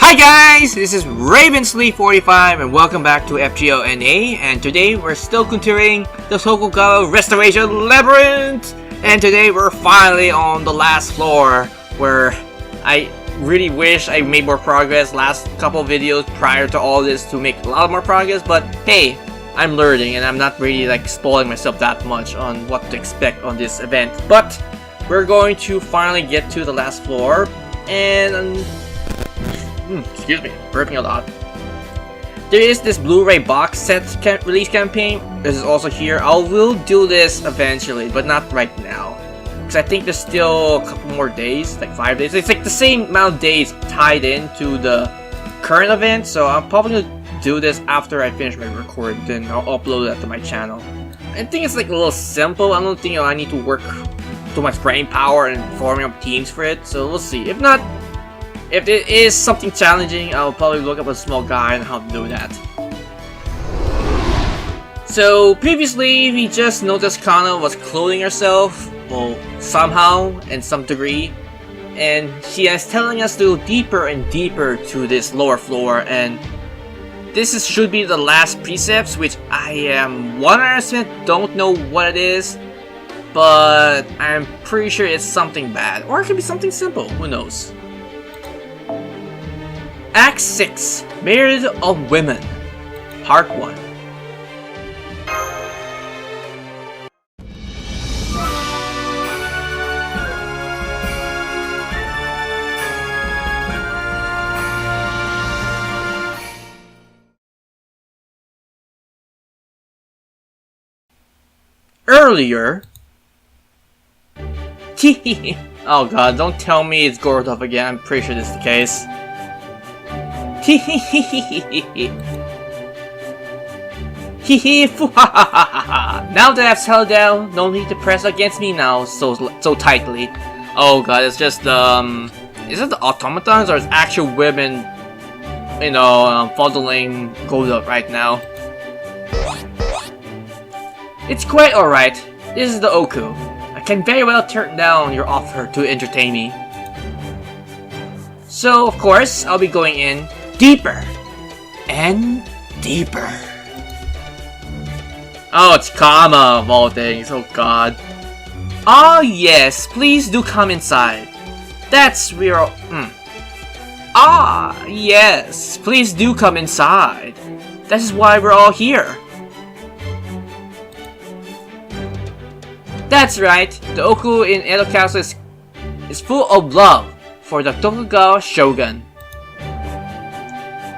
Hi guys, this is Ravensleep45 and welcome back to FGO NA, and today we're still continuing the Tokugawa restoration labyrinth, and today we're finally on the last floor where I really wish I made more progress last couple videos prior to all this to make a lot more progress, but hey, I'm learning and I'm not really like spoiling myself that much on what to expect on this event. But we're going to finally get to the last floor, and excuse me, burping a lot. There is this Blu-ray box set release campaign. This is also here. I will do this eventually, but not right now, because I think there's still a couple more days, like 5 days. It's like the same amount of days tied into the current event, so I'm probably gonna do this after I finish my record. Then I'll upload that to my channel. I think it's like a little simple. I don't think I need to work too much brain power and forming up teams for it. So we'll see. If not, if it is something challenging, I'll probably look up a small guide on how to do that. So previously, we just noticed Kana was clothing herself, well, somehow, in some degree, and she is telling us to go deeper and deeper to this lower floor, and should be the last precepts, which I am 100% don't know what it is, but I'm pretty sure it's something bad, or it could be something simple, who knows. Act 6, Married of Women, Part 1. Earlier... Oh god, don't tell me it's Gordov again, I'm pretty sure this is the case. Now that I've settled down, no need to press against me now so tightly. Oh god, it's just is it the automatons or is actual women, you know, fondling Gordov right now? It's quite alright. This is the Ooku. I can very well turn down your offer to entertain me. So of course, I'll be going in deeper and deeper. Oh, it's Kama of all things. Oh god. Ah yes, please do come inside. That's where. Ah yes, please do come inside. That is why we're all here. That's right. The Ooku in Edo Castle is full of love for the Tokugawa shogun.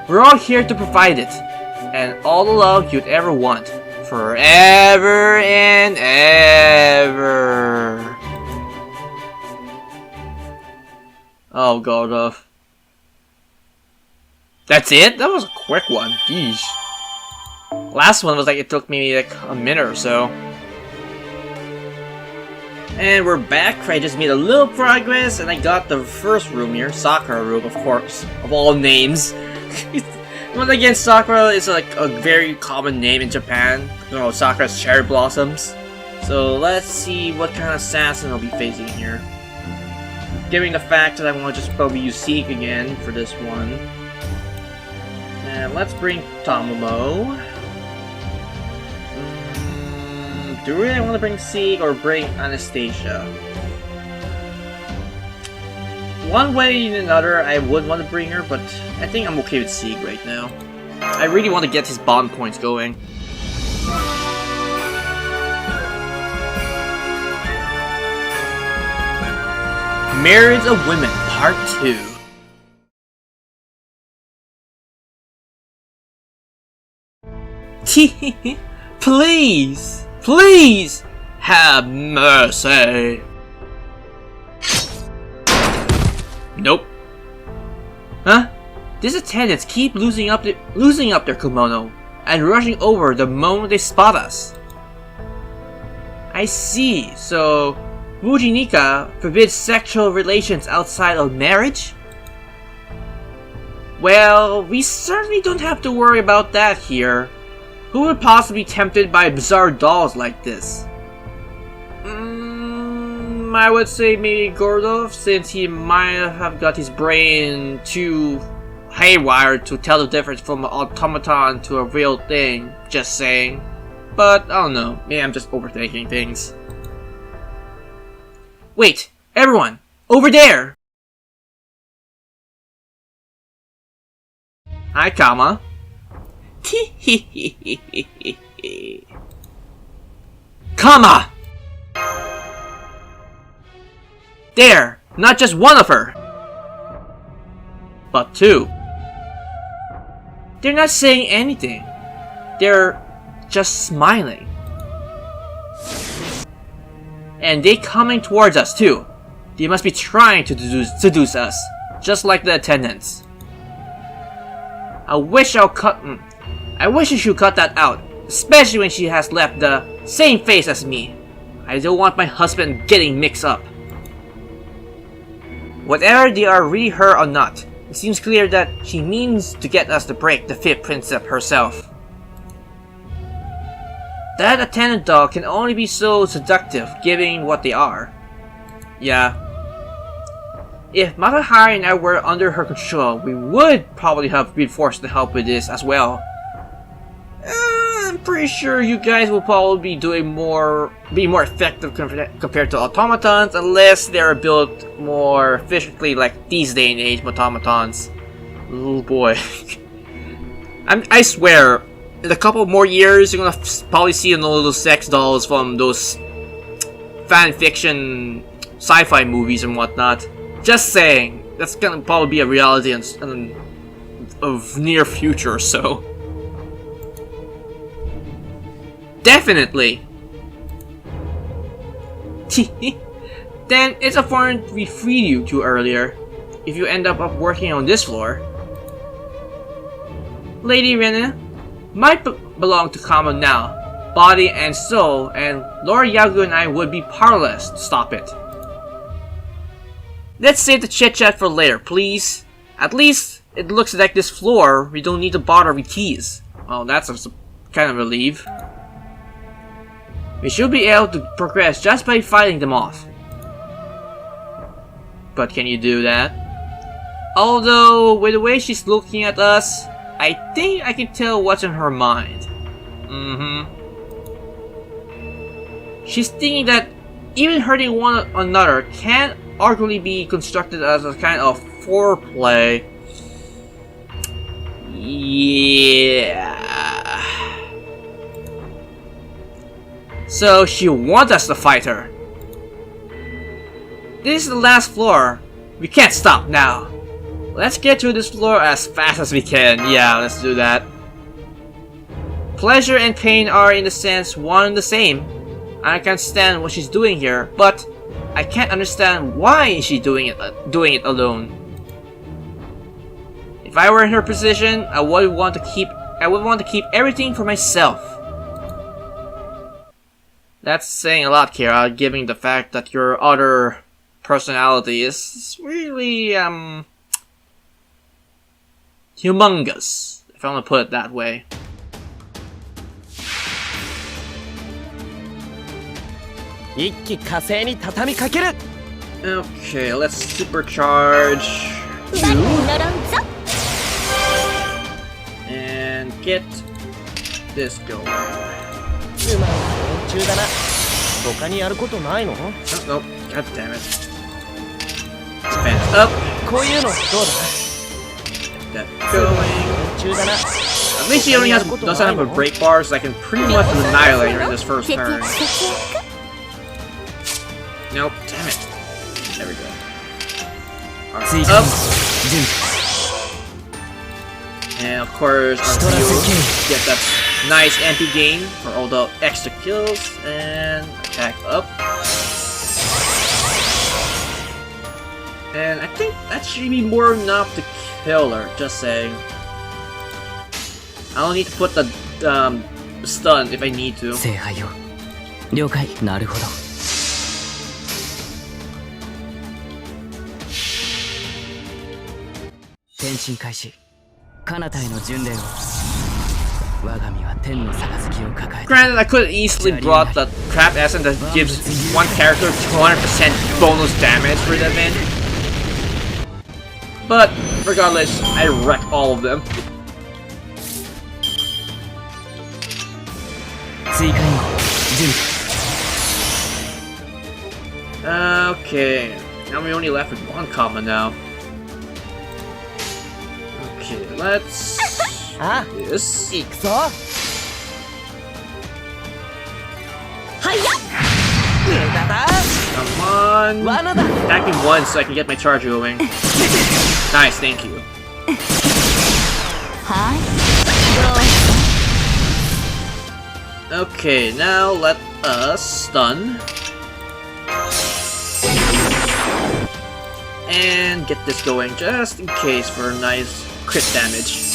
We're all here to provide it, and all the love you'd ever want, forever and ever. Oh god, that's it? That was a quick one, geez. Last one was like, it took me like a minute or so. And we're back. I just made a little progress, and I got the first room here, Sakura room, of course, of all names. But again, Sakura is like a very common name in Japan. You know, Sakura's cherry blossoms. So let's see what kind of assassin I'll be facing here. Given the fact that I want to just probably use Seek again for this one. And let's bring Tomomo. Do I really want to bring Seek or bring Anastasia? One way and another, I would want to bring her, but I think I'm okay with Seek right now. I really want to get his bond points going. Married of Women, Part 2. Please! Please! Have mercy! Nope. Huh? These attendants keep losing up their kimono and rushing over the moment they spot us. I see. So, Wujinika forbids sexual relations outside of marriage? Well, we certainly don't have to worry about that here. Who would possibly be tempted by bizarre dolls like this? I would say maybe Gordov, since he might have got his brain too haywire to tell the difference from an automaton to a real thing, just saying. But, I don't know, maybe I'm just overthinking things. Wait, everyone, over there! Hi, Kama. Kama! There, not just one of her, but two. They're not saying anything. They're just smiling. And they coming towards us too. They must be trying to seduce us, just like the attendants. I wish you should cut that out, especially when she has left the same face as me. I don't want my husband getting mixed up. Whether they are really her or not, it seems clear that she means to get us to break the fifth precept herself. That attendant dog can only be so seductive, given what they are. Yeah. If Matahari and I were under her control, we would probably have been forced to help with this as well. I'm pretty sure you guys will probably be more effective compared to automatons, unless they're built more efficiently like these day and age automatons. Oh boy. I swear, in a couple more years, you're gonna probably see all those sex dolls from those fan fiction sci-fi movies and whatnot. Just saying, that's gonna probably be a reality of near future or so. Definitely! Then it's a foreign we freed you to earlier, if you end up working on this floor. Lady Rena might belong to Kama now, body and soul, and Lord Yagu and I would be powerless to stop it. Let's save the chit-chat for later, please. At least, it looks like this floor, we don't need to bother with keys. Well, that's a kind of relief. We should be able to progress just by fighting them off. But can you do that? Although, with the way she's looking at us, I think I can tell what's in her mind. She's thinking that even hurting one another can arguably be constructed as a kind of foreplay. Yeah. So she wants us to fight her. This is the last floor. We can't stop now. Let's get through this floor as fast as we can. Yeah, let's do that. Pleasure and pain are in a sense one and the same. I can understand what she's doing here, but I can't understand why she's doing it alone. If I were in her position, I would want to keep everything for myself. That's saying a lot, Kira, given the fact that your other personality is really humongous, if I want to put it that way. Okay, let's supercharge 2 and get this going. Oh, nope, god damn it. Advance up. Get that going. At least he only doesn't have a break bar, so I can pretty much annihilate her in this first turn. Nope, damn it. There we go. Alright, up. And of course, RPU, get that nice MP gain for all the extra kills, and attack up. And I think that should be more than enough to kill her, just saying. I don't need to put the stun if I need to. Granted, I could have easily brought the crap essence that gives one character 200% bonus damage for the event. But regardless, I wreck all of them. Okay, now we're only left with one comma now. Okay, let's do this. Come on! Attack me once so I can get my charge going. Nice, thank you. Okay, now let us stun. And get this going just in case for a nice crit damage.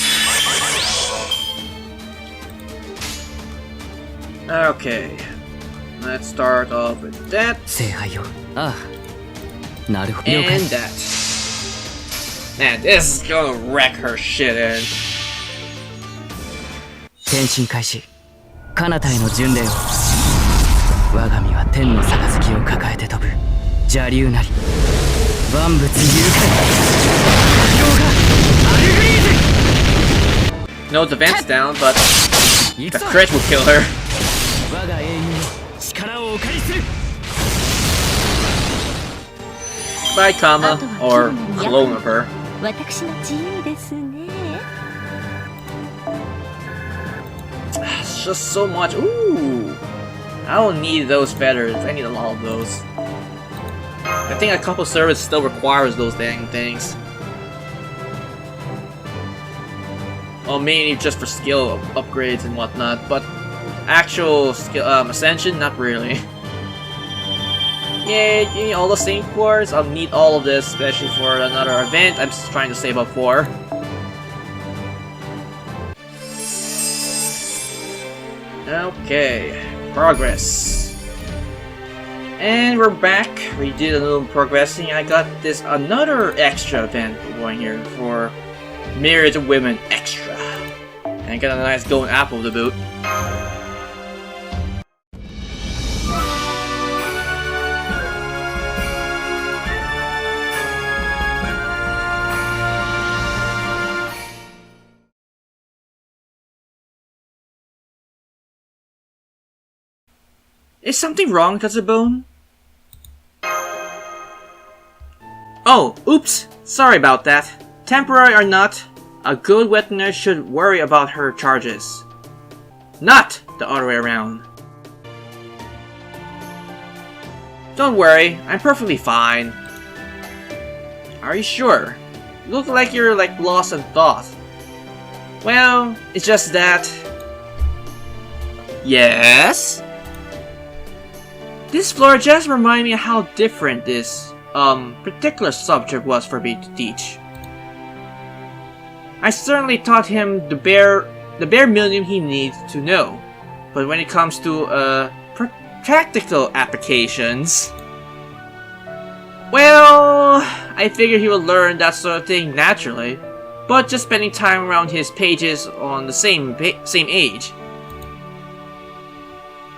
Okay, let's start off with that. And that. Man, this is gonna wreck her shit in. 転身開始彼方への巡礼を我が身は天の杯を抱えて飛ぶ邪竜なり万物勇敢 No defense down, but the crit will kill her. 我が英雄の力をお借りする By comma, or clone of her. 私の自由ですね。 It's just so much. Ooh! I don't need those feathers. I need a lot of those. I think a couple service still requires those dang things. Well, mainly just for skill upgrades and whatnot, but actual skill ascension, not really. Yay, give me all the same cores. I'll need all of this, especially for another event I'm just trying to save up for. Okay, progress. And we're back. We did a little progressing. I got this another extra event going here for Myriad of Women Extra. And got a nice golden apple to boot. Is something wrong, Katsubone? Oh, oops! Sorry about that. Temporary or not, a good wet nurse should worry about her charges. Not the other way around. Don't worry, I'm perfectly fine. Are you sure? You look like you're lost in thought. Well, it's just that... Yes? This floor just reminded me of how different this particular subject was for me to teach. I certainly taught him the bare minimum he needs to know, but when it comes to practical applications, well, I figured he would learn that sort of thing naturally, but just spending time around his pages on the same age.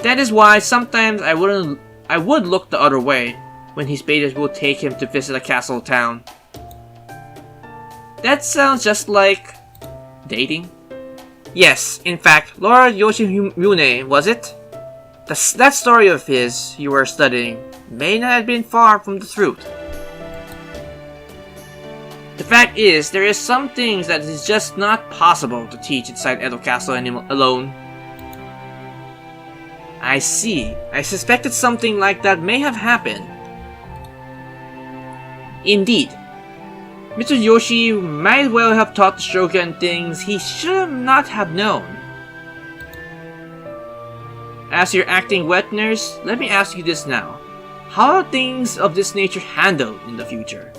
That is why sometimes I would look the other way when his pages would take him to visit a castle town. That sounds just like... dating? Yes, in fact, Lord Yoshimune, was it? That story of his you were studying may not have been far from the truth. The fact is, there is some things that is just not possible to teach inside Edo Castle alone. I see. I suspected something like that may have happened. Indeed. Mr. Yoshi might well have taught the Shogun things he should not have known. As your acting wet nurse, let me ask you this now. How are things of this nature handled in the future?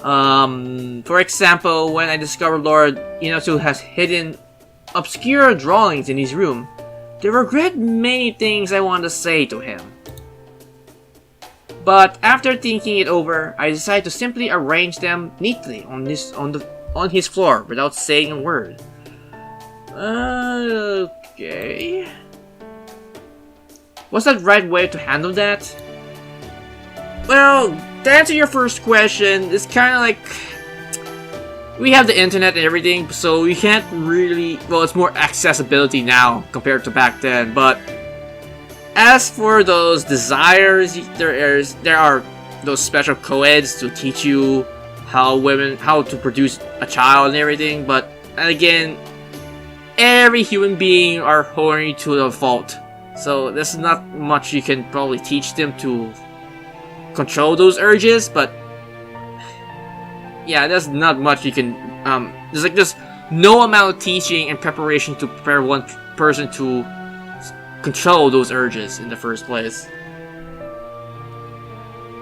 For example, when I discovered Lord Iemitsu has hidden obscure drawings in his room, there were a great many things I wanted to say to him. But after thinking it over, I decided to simply arrange them neatly on his floor without saying a word. Okay. Was that the right way to handle that? Well, to answer your first question, it's kind of like... we have the internet and everything, so we can't really, well, it's more accessibility now compared to back then, but as for those desires, there are those special co-eds to teach you how to produce a child and everything, but again, every human being are horny to the fault, so there's not much you can probably teach them to control those urges, but yeah, there's not much you can, there's no amount of teaching and preparation to prepare one person to control those urges in the first place.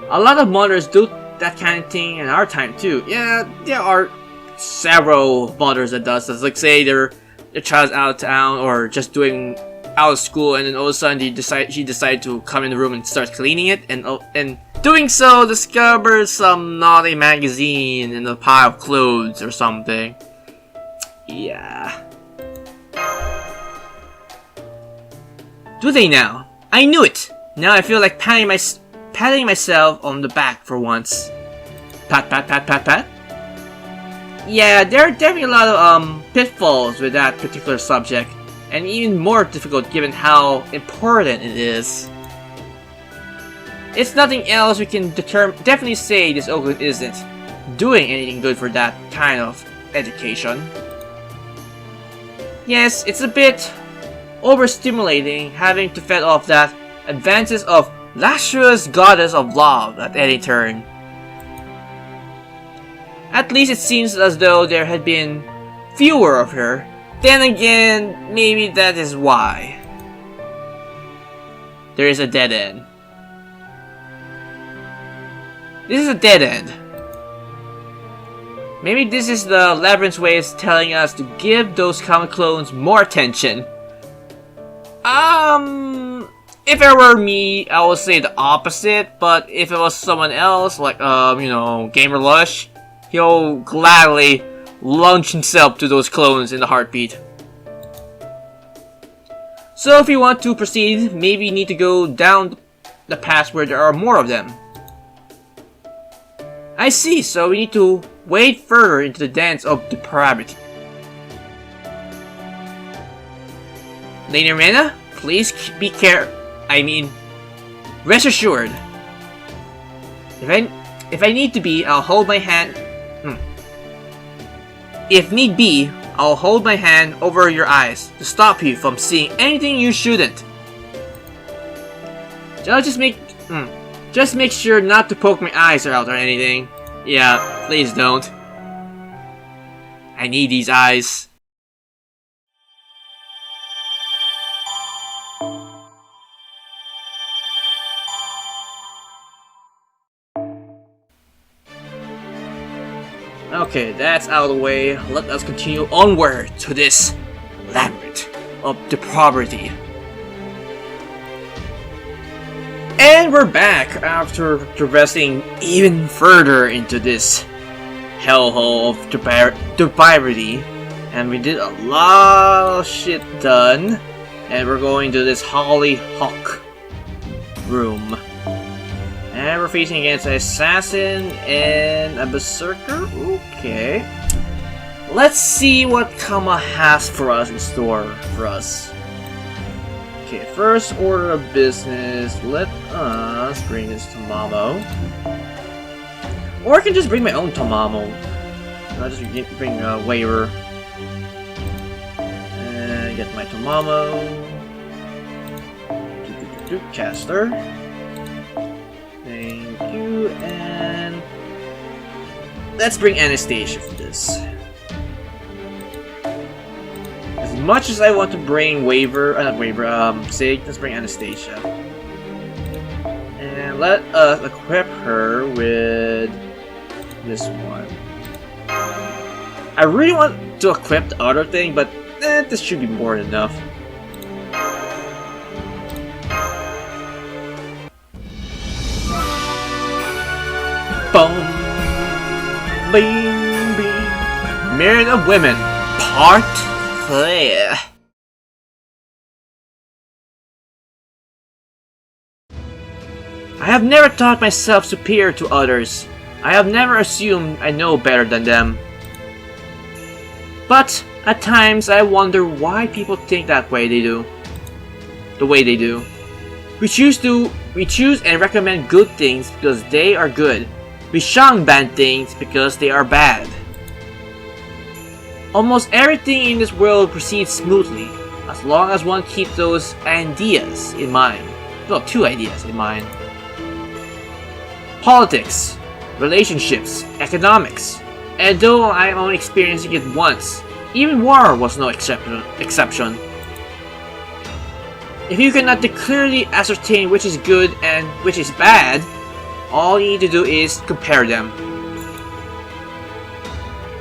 A lot of mothers do that kind of thing in our time too. Yeah, there are several mothers that does this. Like say their child's out of town or just doing out of school, and then all of a sudden she decided to come in the room and start cleaning it, and doing so discovers some naughty magazine in a pile of clothes or something. Yeah. Do they now? I knew it! Now I feel like patting myself on the back for once. Pat pat pat pat pat? Yeah, there are definitely a lot of pitfalls with that particular subject, and even more difficult given how important it is. It's nothing else we can definitely say this Ooku isn't doing anything good for that kind of education. Yes, it's a bit overstimulating having to fed off that advances of lascivious goddess of love at any turn. At least it seems as though there had been fewer of her. Then again, maybe that is why. There is a dead end. This is a dead end. Maybe this is the labyrinth's way of telling us to give those common clones more attention. If it were me, I would say the opposite, but if it was someone else, like, Gamer Lush, he'll gladly launch himself to those clones in the heartbeat. So if you want to proceed, maybe you need to go down the path where there are more of them. I see, so we need to wade further into the dance of depravity. Lady Rena, please be rest assured. If I need to be, I'll hold my hand. If need be, I'll hold my hand over your eyes to stop you from seeing anything you shouldn't. Just make sure not to poke my eyes out or anything. Yeah, please don't. I need these eyes. Okay, that's out of the way. Let us continue onward to this labyrinth of depravity. And we're back after traversing even further into this hellhole of depravity. And we did a lot of shit done. And we're going to this Hollyhock room. And we're facing against an assassin and a berserker. Okay. Let's see what Kama has for us in store for us. Okay, first order of business. Let us bring this Tamamo. Or I can just bring my own Tamamo. I'll just bring a Waver. And get my Tamamo. Caster. Thank you, and let's bring Anastasia for this. As much as I want to bring Sig, let's bring Anastasia. And let us equip her with this one. I really want to equip the other thing, but this should be more than enough. Boom, bing, bing. Myriad of Women, Part 3. I have never thought myself superior to others. I have never assumed I know better than them. But at times I wonder why people think that way they do. The way they do. We choose and recommend good things because they are good. We shun bad things because they are bad. Almost everything in this world proceeds smoothly, as long as one keeps those ideas in mind. Well, 2 ideas in mind. Politics, relationships, economics. And though I am only experiencing it once, even war was no exception. If you cannot clearly ascertain which is good and which is bad, all you need to do is compare them.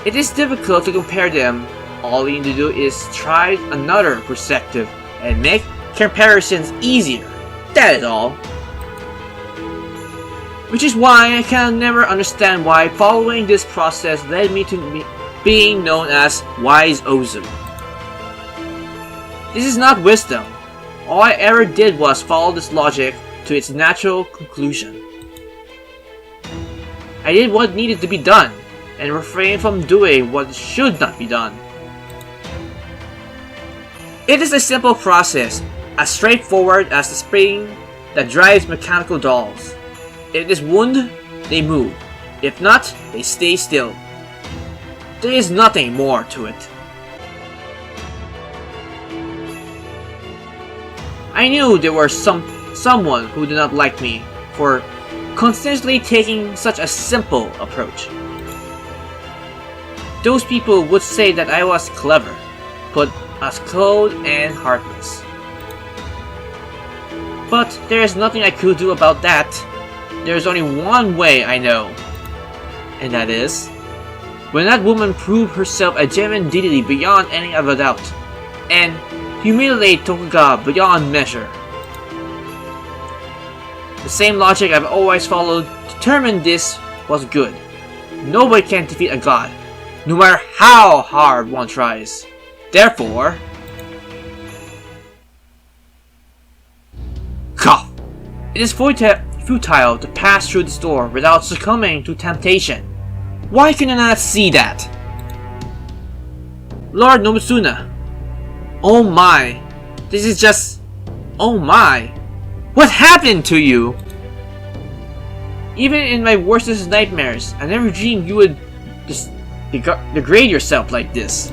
It is difficult to compare them. All you need to do is try another perspective and make comparisons easier. That is all. Which is why I can never understand why following this process led me to being known as Wise Ozu. This is not wisdom. All I ever did was follow this logic to its natural conclusion. I did what needed to be done, and refrained from doing what should not be done. It is a simple process, as straightforward as the spring that drives mechanical dolls. If it is wound, they move. If not, they stay still. There is nothing more to it. I knew there was someone who did not like me for consistently taking such a simple approach. Those people would say that I was clever, but as cold and heartless. But there is nothing I could do about that. There is only one way I know, and that is when that woman proved herself a genuine deity beyond any other doubt, and humiliate Tokugawa beyond measure. The same logic I've always followed determined this was good. Nobody can defeat a god, no matter how hard one tries. Therefore, cough. It is futile to pass through this door without succumbing to temptation. Why can I not see that? Lord Nomitsuna. Oh my. This is just... Oh my. What happened to you? Even in my worstest nightmares, I never dreamed you would just degrade yourself like this.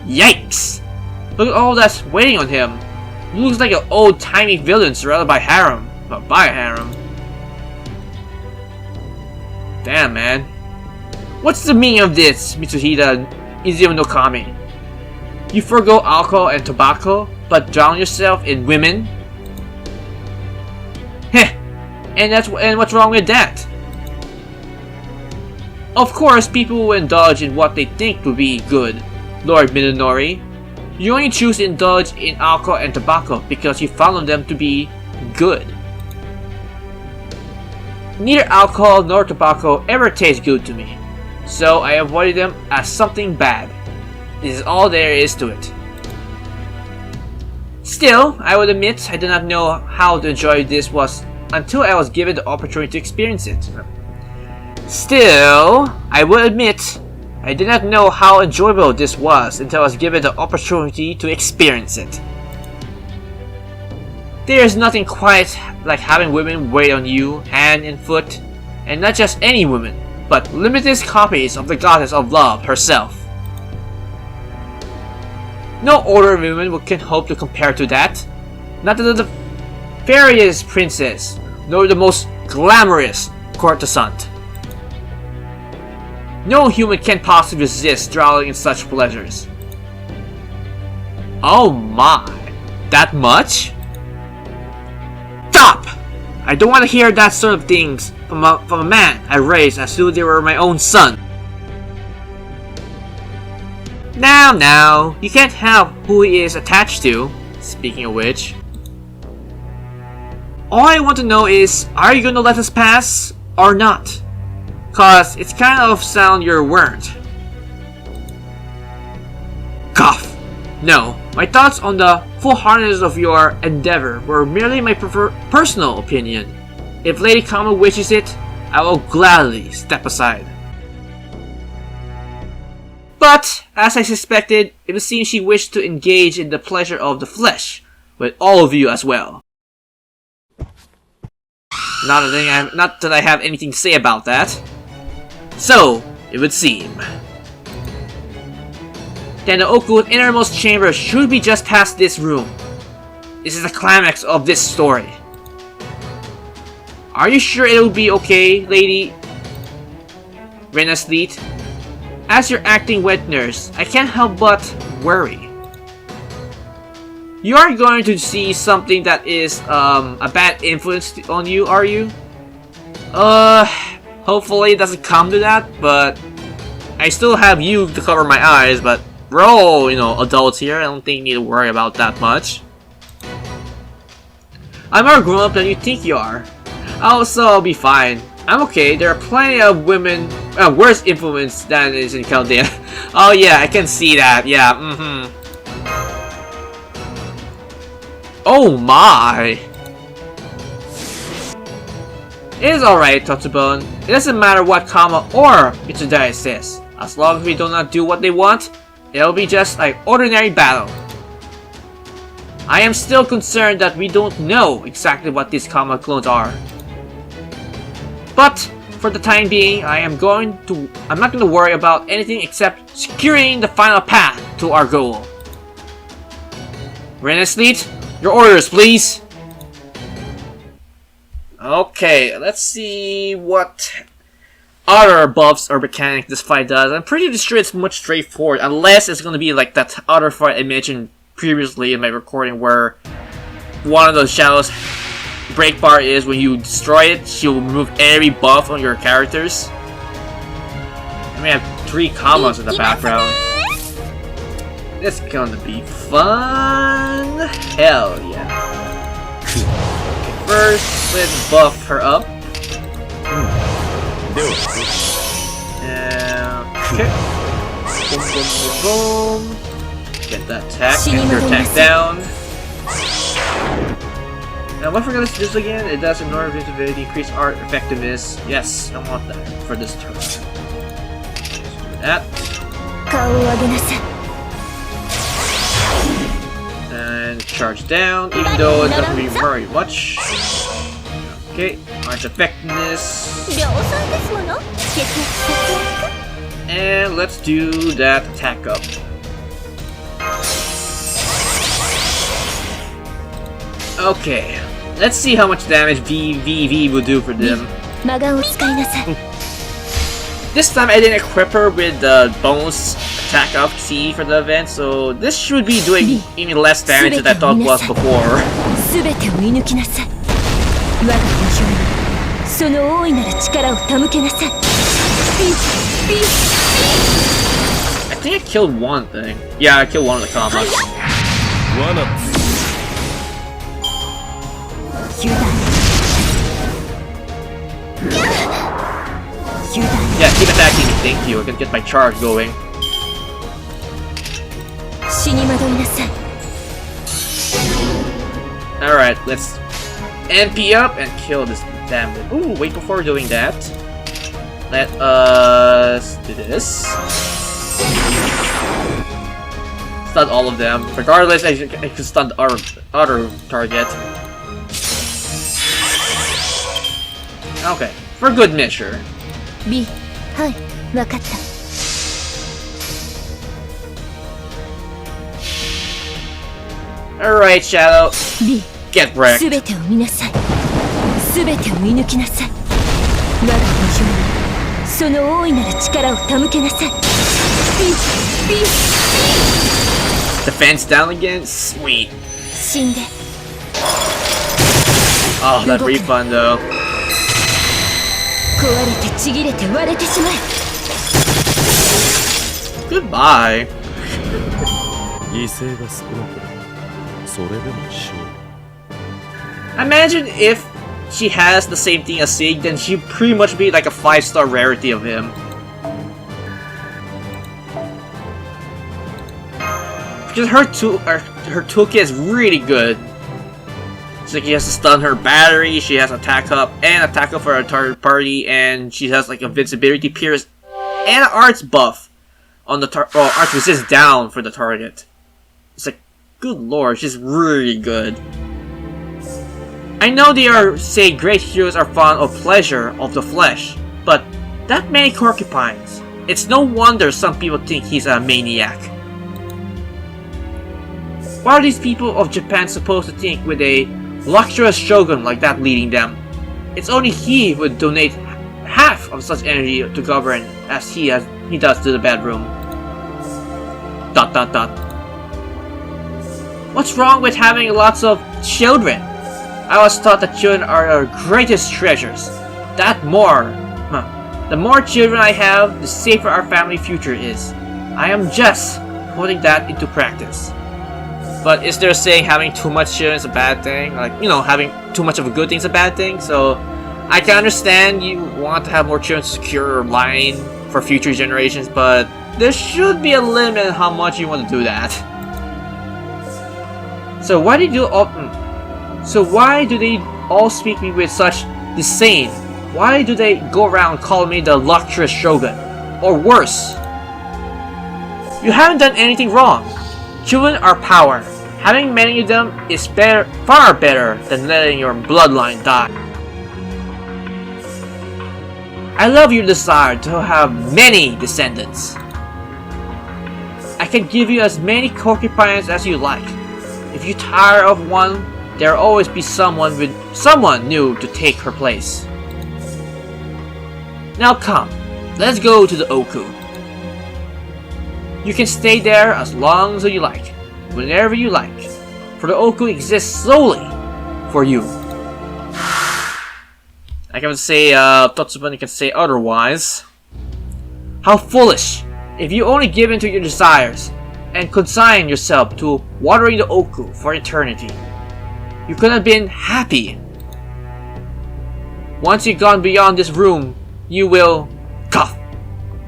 Yikes! Look at all that's waiting on him. He looks like an old-timey villain surrounded by harem. Well, by a harem. Damn, man. What's the meaning of this, Mitsuhida Izumo no Kami? You forgo alcohol and tobacco, but drown yourself in women? Heh! And what's wrong with that? Of course, people will indulge in what they think will be good, Lord Minonori. You only choose to indulge in alcohol and tobacco because you found them to be good. Neither alcohol nor tobacco ever taste good to me, so I avoided them as something bad. This is all there is to it. Still, I would admit I did not know how to enjoy this was until I was given the opportunity to experience it. Still, I would admit I did not know how enjoyable this was until I was given the opportunity to experience it. There is nothing quite like having women wait on you hand and foot, and not just any women, but limited copies of the goddess of love herself. No older women can hope to compare to that. Not the fairest princess, nor the most glamorous courtesan. No human can possibly resist drowning in such pleasures. Oh my, that much? Stop! I don't want to hear that sort of things from a man I raised as though they were my own son. Now, you can't help who he is attached to. Speaking of which. All I want to know is, are you gonna let us pass or not? Cause it's kind of sound you weren't. Cough. No, my thoughts on the full-heartedness of your endeavor were merely my personal opinion. If Lady Kama wishes it, I will gladly step aside. But, as I suspected, it would seem she wished to engage in the pleasure of the flesh, with all of you as well. Not that I have anything to say about that. So, it would seem. Then the Ooku's innermost chamber should be just past this room. This is the climax of this story. Are you sure it'll be okay, Lady Renasleet? As your acting wet nurse, I can't help but worry. You aren't going to see something that is a bad influence on you, are you? Hopefully it doesn't come to that, but I still have you to cover my eyes, but we're all, adults here. I don't think you need to worry about that much. I'm more grown up than you think you are. I'll be fine. I'm okay. There are plenty of women worse influence than is in Chaldea. Oh yeah, I can see that. Yeah, Oh my! It is alright, Totsubone. It doesn't matter what Kama or Mitsudai says. As long as we do not do what they want, it'll be just like ordinary battle. I am still concerned that we don't know exactly what these Kama clones are. But for the time being, I'm not going to worry about anything except securing the final path to our goal. Renasleet, your orders, please. Okay, let's see what other buffs or mechanics this fight does. I'm pretty sure it's much straightforward, unless it's going to be like that other fight I mentioned previously in my recording, where one of those shadows break bar is when you destroy it, she'll remove every buff on your characters. I mean, I have 3 commas in the background. This is gonna be fun. Hell yeah. Okay, first, let's buff her up. Okay. Boom, boom, boom, boom. Get that attack, get your attack down. Now what if we're gonna do this again? It does ignore visibility, increase art effectiveness. Yes, I want that for this turn. Let's do that. And charge down, even though it doesn't really very much. Okay, arch effectiveness. And let's do that attack up. Okay, let's see how much damage VVV will do for them. This time I didn't equip her with the bonus attack up C for the event, so this should be doing even less damage than I thought was before. I think I killed one thing. Yeah, I killed one of the combos. Yeah, keep attacking me, thank you. I can get my charge going. Alright, let's MP up and kill this damn thing. Ooh, wait, before doing that, let us do this. Stun all of them. Regardless, I can stun our other target. Okay, for good measure. Alright, Shadow. Get wrecked. Defense down again? Sweet. Oh, that refund though. Goodbye. Imagine if she has the same thing as Sig, then she'd pretty much be like a 5-star rarity of him. Because her toolkit is really good. It's like he has to stun her battery, she has attack up and attack up for a third party, and she has like invincibility, pierce, and an arts buff. on the arch resist down for the target. It's like, good lord, she's really good. I know they say great heroes are fond of pleasure of the flesh, but that many porcupines. It's no wonder some people think he's a maniac. Why are these people of Japan supposed to think with a luxurious shogun like that leading them? It's only he who would donate half of such energy to govern as he does to the bedroom. ... What's wrong with having lots of children? I was taught that children are our greatest treasures. The more children I have, the safer our family future is. I am just putting that into practice. But is there a saying having too much children is a bad thing? Like, you know, having too much of a good thing is a bad thing? So, I can understand you want to have more children to secure your line for future generations, but there should be a limit on how much you want to do that. So why do they all speak me with such disdain? Why do they go around calling me the luxurious shogun? Or worse? You haven't done anything wrong. Children are power. Having many of them is far better than letting your bloodline die. I love your desire to have many descendants. I can give you as many concubines as you like. If you tire of one, there will always be someone new to take her place. Now come, let's go to the Ooku. You can stay there as long as you like, whenever you like, for the Ooku exists solely for you. I can say, Totsubani can say otherwise. How foolish! If you only give in to your desires, and consign yourself to watering the Ooku for eternity, you could have been happy. Once you've gone beyond this room, you will cough,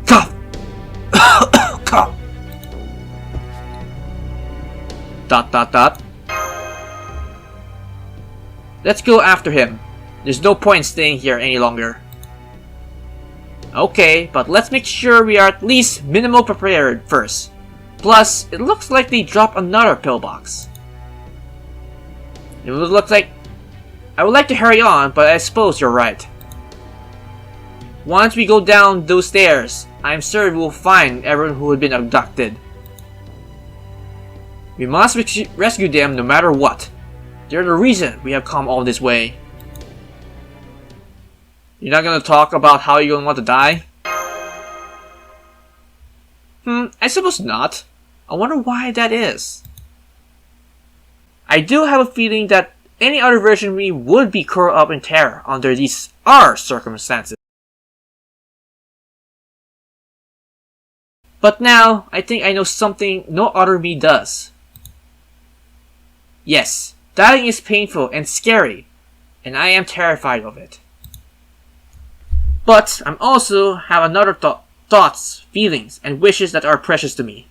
cough, cough. ... Let's go after him. There's no point staying here any longer. Okay, but let's make sure we are at least minimal prepared first. Plus, it looks like they dropped another pillbox. It would look like... I would like to hurry on, but I suppose you're right. Once we go down those stairs, I'm sure we will find everyone who had been abducted. We must rescue them no matter what. They're the reason we have come all this way. You're not gonna talk about how you're gonna want to die? I suppose not. I wonder why that is. I do have a feeling that any other version of me would be curled up in terror under these circumstances. But now, I think I know something no other me does. Yes, dying is painful and scary, and I am terrified of it. But I'm also have another thoughts, feelings, and wishes that are precious to me.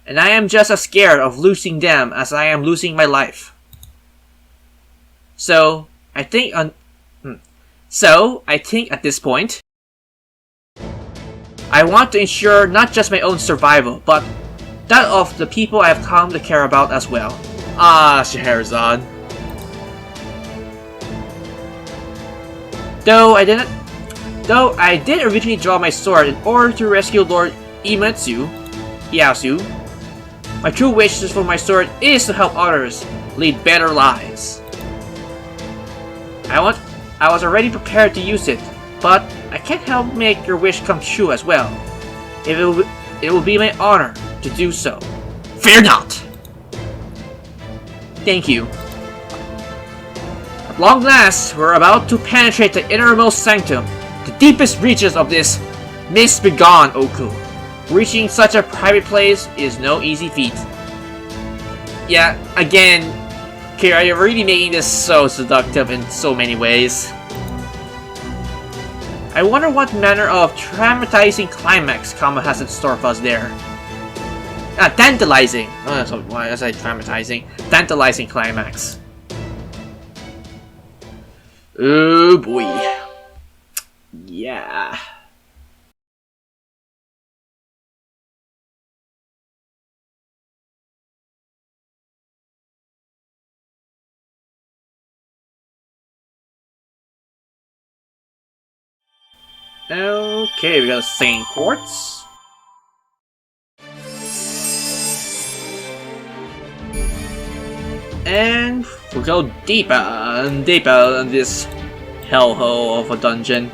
And I am just as scared of losing them as I am losing my life. So, I think at this point, I want to ensure not just my own survival, but that of the people I have come to care about as well. Ah, Scheherazade. Though I did originally draw my sword in order to rescue Lord Iemitsu, my true wish for my sword is to help others lead better lives. I was already prepared to use it, but I can't help make your wish come true as well. It will be my honor to do so. Fear not! Thank you. At long last, we're about to penetrate the innermost sanctum, the deepest reaches of this mist-begone Ooku. Reaching such a private place is no easy feat. Yeah, again, Kira, you're really making this so seductive in so many ways. I wonder what manner of traumatizing climax Kama has in store for us there. Tantalizing. Oh, that's why I say traumatizing. Tantalizing climax. Oh boy. Yeah. Okay, we got a Saint Quartz. And we go deeper and deeper in this hellhole of a dungeon.